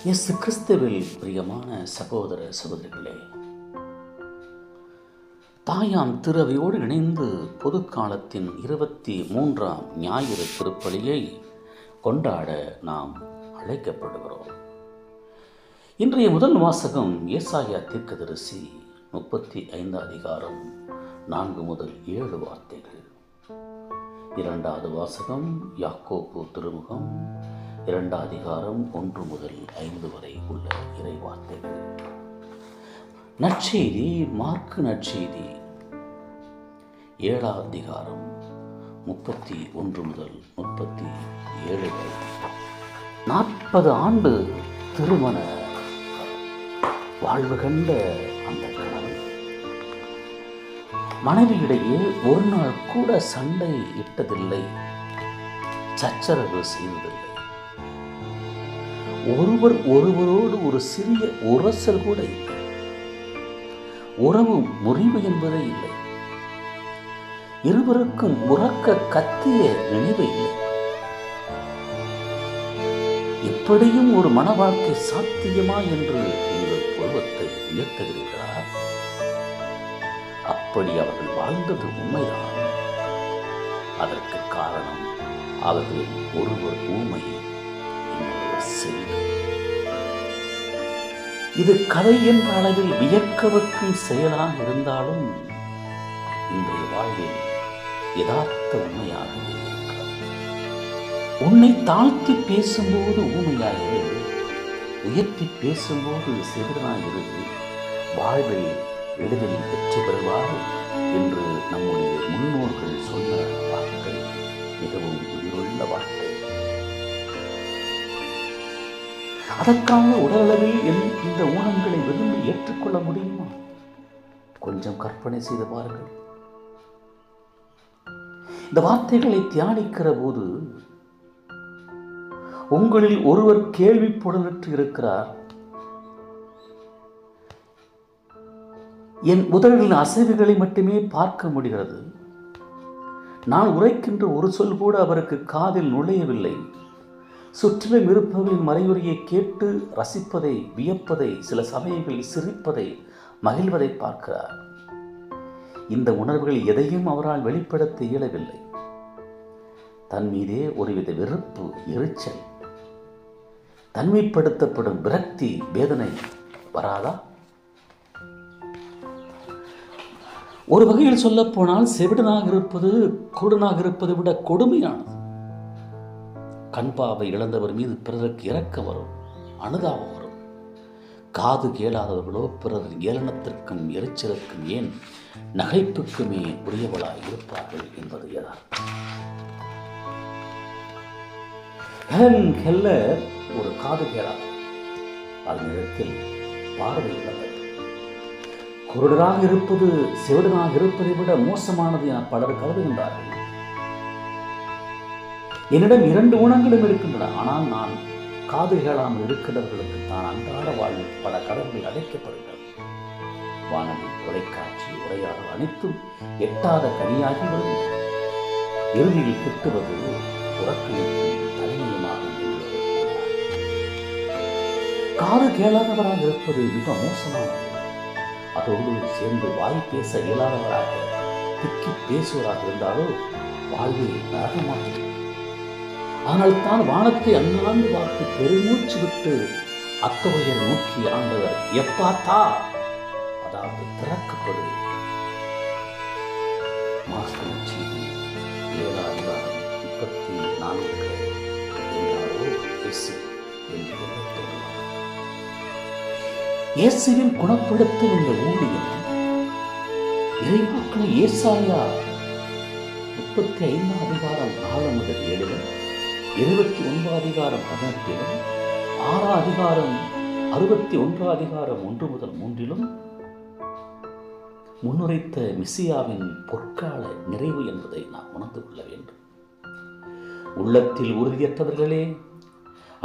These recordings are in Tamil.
இயேசு கிறிஸ்துவில் பிரியமான சகோதர சகோதரிகளே, தாயாம் திருவையோடு இணைந்து பொது காலத்தின் 23ஆம் ஞாயிறு திருப்பலியை கொண்டாட நாம் அழைக்கப்படுகிறோம். இன்றைய முதல் வாசகம் ஏசாயா தீர்க்கதரிசி 35 அதிகாரம் 4 முதல் 7 வார்த்தைகள். இரண்டாவது வாசகம் யாக்கோப்பு திருமுகம் 2 அதிகாரம் 1 முதல் 5 வரை உள்ள இறை வார்த்தைகள். நற்செய்தி மார்க்கு நற்செய்தி 7 அதிகாரம் 31 முதல் 37 வரை. 40 ஆண்டு திருமண வாழ்வு கண்ட அந்த கணவன் மனைவியிடையே ஒரு நாள் கூட சண்டை இட்டதில்லை, சச்சரவு செய்ததில்லை. ஒருவர் ஒருவரோடு ஒரு சிறிய உரசல் கூட இல்லை. உறவு முறிவு என்பதே இல்லை. இருவருக்கும் உறக்க கத்திய நினைவு இல்லை. எப்படியும் ஒரு மன வாழ்க்கை சாத்தியமா என்று உங்கள் புருவத்தை உயர்த்துகிறீர்களா? அப்படி அவர்கள் வாழ்ந்தது உண்மைதான். அதற்கு காரணம் அவர்களின் ஒருவர் ஊமை, இது கதை என்ற அளவில் வியக்க வைக்கும் செயலாக இருந்தாலும் இன்றைய வாழ்வில் யதார்த்த உண்மையாகவே இருக்கிறது. உன்னை தாழ்த்தி பேசும்போது ஊமையாயிரு, உயர்த்தி பேசும்போது செவிடனாயிரு, வாழ்வில் எளிதில் வெற்றி பெறுவார் என்று நம்முடைய முன்னோர்கள் சொன்ன வார்த்தை மிகவும் உயிருள்ள வார்த்தை. அதற்காக உடலளவில் இந்த ஊனங்களை விரும்பி ஏற்றுக்கொள்ள முடியுமா? கொஞ்சம் கற்பனை செய்து பாருங்கள். இந்த வார்த்தைகளை தியானிக்கிற போது உங்களில் ஒருவர் கேள்வி புலனற்று இருக்கிறார். என் உதடுகளின் அசைவுகளை மட்டுமே பார்க்க முடிகிறது. நான் உரைக்கின்ற ஒரு சொல் கூட அவருக்கு காதில் நுழையவில்லை. சுற்றிலும் இருப்பவர்களின் மறையுரையை கேட்டு ரசிப்பதை, வியப்பதை, சில சமயங்களில் சிரிப்பதை, மகிழ்வதை பார்க்கிறார். இந்த உணர்வுகள் எதையும் அவரால் வெளிப்படுத்த இயலவில்லை. தன் மீதே ஒருவித வெறுப்பு, எரிச்சல், தனிமைப்படுத்தப்படும் விரக்தி, வேதனை வராதா? ஒரு வகையில் சொல்ல போனால் செவிடனாக இருப்பது குருடனாக இருப்பதை விட கொடுமையானது. கண்பாவை இழந்தவர் மீது பிறருக்கு இரக்கம் வரும், அனுதாபம் வரும். காது கேளாதவர்களோ பிறரின் ஏளனத்திற்கும் எரிச்சலுக்கும், ஏன் நகைப்புக்குமே உரியவளாய் இருப்பார்கள் என்பது யதார்த்தம். ஹெலன் கெல்லர் ஒரு காது கேளாதவர், அதே நேரத்தில் பார்வை இழந்தவர். குருடராக இருப்பது செவிடனாக இருப்பதை விட மோசமானது என பலர் கருதுகின்றார்கள். என்னிடம் 2 ஊனங்களும் இருக்கின்றன, ஆனால் நான் காது கேளாமல் இருக்கிறவர்களுக்கு தான் அன்றாட வாழ்வில் பல கடன்கள் அடைக்கப்படுகிறது. வானொலி, தொலைக்காட்சி, உரையாடல் அனைத்தும் எட்டாத கனியாகி வரும். இறுதியில் கிட்டுவது புறக்கணிப்பும் தனிமையுமாகும் என்று காது கேளாதவராக இருப்பது மிக மோசமானது. அதோடு சேர்ந்து வாய் பேச இயலாதவராக, திக்கி பேசுவதாக இருந்தாலோ வாழ்வில் நரகமாகிறது. ஆனால் தான் வானத்தை அண்ணாந்து பார்த்து பெருமூச்சு விட்டு அத்தகைய நோக்கி ஆண்டவர் எப்பாத்தா, அதாவது திறக்கப்படு. மார்க்கு நற்செய்தி 7 அதிகாரம் 34 என்றாரோ இயேசு என்று எண்ணத்தோடு இயேசுவின் குணப்படுத்தும் இந்த ஊழியம் இறைவாக்கினர் ஏசாயா 35 அதிகாரம் 4 முதல் 7, 29 அதிகாரம் 18, 6 அதிகாரம் 61 அதிகாரம் 1 முதல் 3 முன்னுரைத்த மெசியாவின் பொற்கால நிறைவு என்பதை நாம் உணர்ந்து கொள்ள வேண்டும். உள்ளத்தில் உறுதியற்றவர்களே,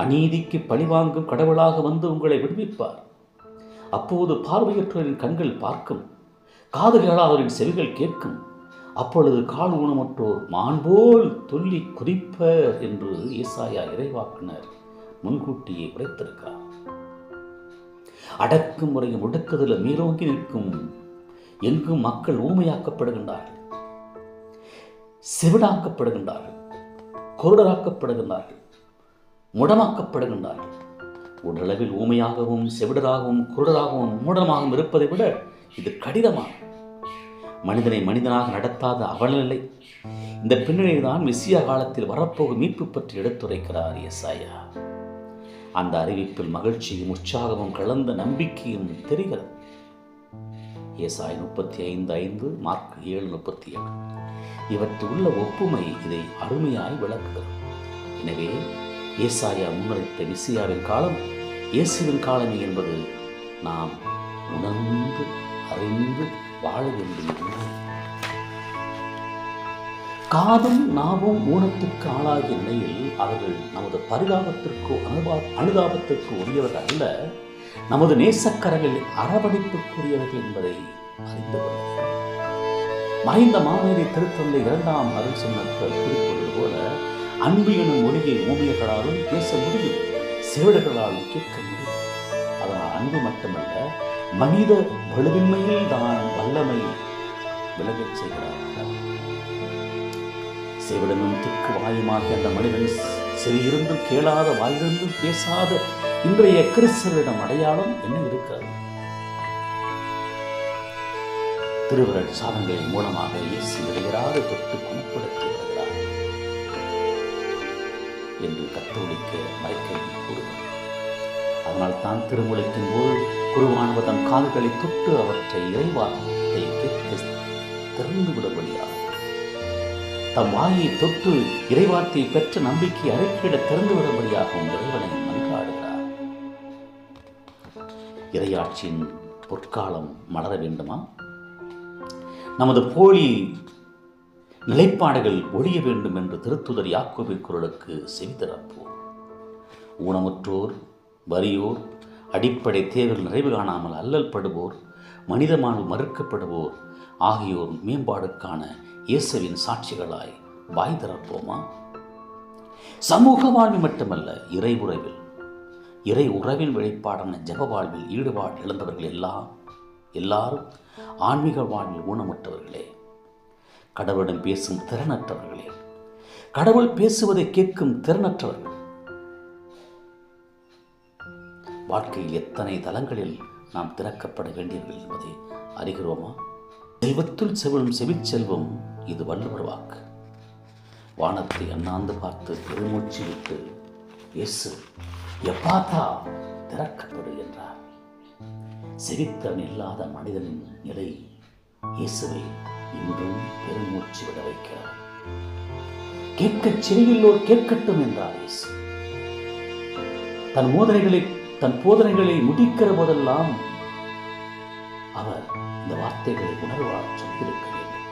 அநீதிக்கு பழிவாங்கும் கடவுளாக வந்து உங்களை விடுவிப்பார். அப்போது பார்வையற்றோரின் கண்கள் பார்க்கும், காது கேளாதவரின் செவிகள் கேட்கும். அப்பொழுது கால் ஊனமற்றோர் மான்போல் துள்ளி குதிப்பர் என்று ஏசாயா இறைவாக்கினர் முன்கூட்டியே உரைத்திருக்கிறார். அடக்கும் முறையும் ஒடுக்குதலும் மேலோங்கி நிற்கும் எங்கும் மக்கள் ஊமையாக்கப்படுகின்றார்கள், செவிடாக்கப்படுகின்றார்கள், குருடராக்கப்படுகின்றார்கள், முடமாக்கப்படுகின்றார்கள். உடலளவில் ஊமையாகவும் செவிடராகவும் குருடராகவும் மூடமாகவும் இருப்பதை விட இது கடினமாகும். மனிதனை மனிதனாக நடத்தாத அவலநிலை. இந்த பின்னணியில் தான் மெசியா காலத்தில் வரப்போகும் மீட்பு பற்றி எடுத்துரைக்கிறார் ஏசாயா. அந்த அறிவிப்பில் மகிழ்ச்சியும் உற்சாகமும் கலந்த நம்பிக்கையும் தெரிகிறது. ஏசாயா 35:5, மார்க் 7:37 இவற்றில் உள்ள ஒப்புமை இதை அருமையாய் விளக்குகிறது. எனவே ஏசாயா முன்னுரைத்த மெசியாவின் காலம் இயேசுவின் காலமே என்பது நாம் உணர்ந்து அறிந்து வாழ வேண்டிய உண்மை. காதும் நாவும் ஊனத்துக்கு ஆளாகிய நிலையில் அவர்கள் நமது பரிதாபத்திற்கோ அனுதாபத்திற்கோ உரியவர்கள் அல்ல, நமது நேசக்கரங்களில் அரவணைப்புக்குரியவர்கள் என்பதை அறிந்து கொள்ள. மறைந்த மாமேதை திருத்தந்தை 2ஆம் அருள் சொன்னத்தில் குறிப்பிடுவது போல, அன்பு எனும் மொழியை ஊமையர்களாலும் பேச முடியும், செவிடர்களாலும் கேட்க முடியும். அதனால் அன்பு மட்டுமல்ல, மனித வலுவின்மையில் தான் வல்லமை விலகச் செய்கிறார்கள். செவிடனும் திக்கு வாயுமாகிய அந்த மனிதன் செவியிருந்தும் கேளாத வாயிலிருந்தும் பேசாத இன்றைய கிறிஸ்தவரிடம் அடையாளம் என்ன இருக்கிறது? திருவருட் சாதங்களின் மூலமாக இயேசு இடையராது தொட்டு குணப்படுத்தி வருகிறார் என்று கத்தோலிக்க மறைக்கல்வி கூறுகிறது. அதனால் தான் திருமுழுக்கின் போது குருவானவர் தன் கால்களை தொட்டு அவற்றை இறைவார்த்தை கேட்க திறந்து விடும்படியாக, தம் வாயை தொட்டு இறைவார்த்தையை பெற்ற நம்பிக்கை அறிக்கையிட திறந்து விடும்படியாகவும் இறைவனை மன்றாடுகிறார். இறையாட்சியின் பொற்காலம் மலர வேண்டுமா? நமது போலி நிலைப்பாடுகள் ஒழிய வேண்டும் என்று திருத்துதர் யாக்கோபின் குரலுக்கு செவிதிறப்போம். ஊனமுற்றோர், வறியோர், அடிப்படை தேவைகள் நிறைவு காணாமல் அல்லல் படுவோர், மனித மாண்பு மறுக்கப்படுவோர் ஆகியோர் மேம்பாடுக்கான இயேசுவின் சாட்சிகளாய் வாய் திறப்போமா? சமூக வாழ்வில் மட்டுமல்ல, இறை உறவின் வெளிப்பாடான ஜெப வாழ்வில் ஈடுபாடு இழந்தவர்கள் எல்லாரும் ஆன்மீக வாழ்வில் ஊனமற்றவர்களே, கடவுளிடம் பேசும் திறனற்றவர்களே, கடவுள் பேசுவதை கேட்கும் திறனற்றவர்கள். வாழ்க்கையில் எத்தனை தலங்களில் நாம் திறக்கப்பட வேண்டியவர்கள் என்பதை அறிகிறோமா? செல்வத்துள் செவிலும் செவிச்செல்வம், இது வள்ளுவர் வாக்கு. வானத்தை அண்ணாந்து பார்த்து பெருமூச்சு விட்டு இயேசு எப்பாத்தா திறக்கப்படு என்றார். செவித்தன் இல்லாத மனிதனின் நிலை இயேசுவை இன்றும் பெருமூச்சு விட வைக்கிறார். கேட்கச் செவியுள்ளோர் கேட்கட்டும் என்றார் இயேசு. தன் போதனைகளை முடிக்கிற போதெல்லாம் அவர் இந்த வார்த்தைகளை உணர்வார் சொல்லியிருக்க வேண்டும்.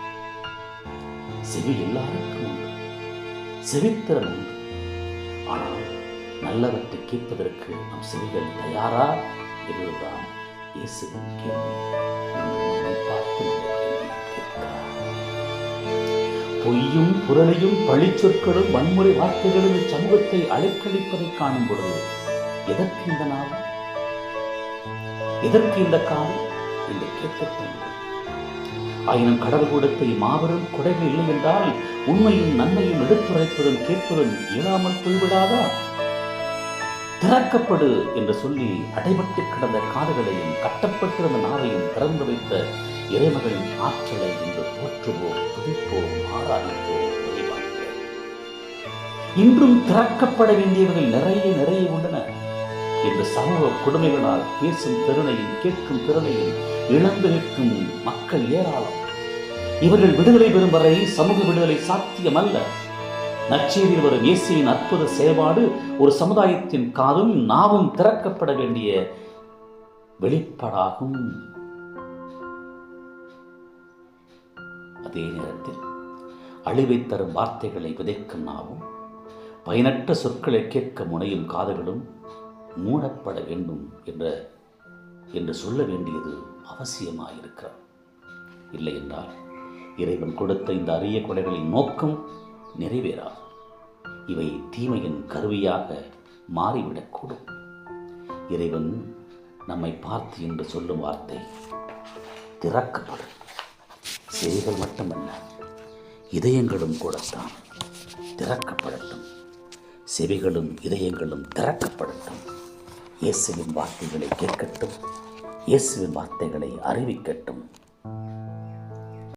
செவி எல்லாருக்கும் உண்டு, செவித்திறன் உண்டு. ஆனால் நல்லவற்றை கேட்பதற்கு நம் செவிகள் தயாரா என்பதுதான் இயேசுவின் கேள்வி. நம்மை பார்த்து கேட்கிறார். பொய்யும் புரளையும் பழிச்சொற்களும் வன்முறை வார்த்தைகளும் இச்சமூகத்தை அலைக்கழிப்பதை காணும் பொழுது எதற்கு இந்த நாள், எதற்கு இந்த காலம் என்று கேட்கப்படும். ஆயினும் கடவுள் கொடுத்த மாபெரும் கொடைகள் இல்லை என்றால் உண்மையும் நன்மையும் எடுத்துரைப்பதும் கேட்பதும் இயலாமல் போய்விடாதா? திறக்கப்படு என்று சொல்லி அடைபட்டு கிடந்த காதுகளையும் கட்டப்பட்டிருந்த நாவையும் திறந்து வைத்த இறைமகளின் ஆற்றலை என்று போற்றுவோம், துதிப்போம், ஆராதிப்போம், வழிபாடுவோம். இன்றும் திறக்கப்பட வேண்டியவர்கள் நிறைய உள்ளன என்று சமூக கொடுமைகளால் பேசும் திறனையும் கேட்கும் திறனையும் இழந்து நிற்கும் மக்கள் ஏராளம். இவர்கள் விடுதலை பெறும் வரை சமூக விடுதலை சாத்தியமல்ல. நற்செய்தியில் வரும் இயேசுவின் அற்புத செயல்பாடு ஒரு சமுதாயத்தின் காதும் நாவும் திறக்கப்பட வேண்டிய வெளிப்பாடாகும். அதே நேரத்தில் அழிவை தரும் வார்த்தைகளை விதைக்கும் நாவும், பயனற்ற சொற்களை கேட்க முனையும் காதுகளும் மூடப்பட வேண்டும் என்று சொல்ல வேண்டியது அவசியமாயிருக்கிறது. இல்லை என்றால் இறைவன் கொடுத்த இந்த அரிய கொடைகளின் நோக்கம் நிறைவேறாது. இவை தீமையின் கருவியாக மாறிவிடக்கூடும். இறைவன் நம்மை பார்த்து என்று சொல்லும் வார்த்தை திறக்கப்படும். செவிகள் மட்டுமல்ல, இதயங்களும் கூடத்தான் திறக்கப்படட்டும். செவிகளும் இதயங்களும் திறக்கப்படட்டும். இயேசுவின் வார்த்தைகளை கேட்கட்டும். இயேசுவின் வார்த்தைகளை அறிவிக்கட்டும்.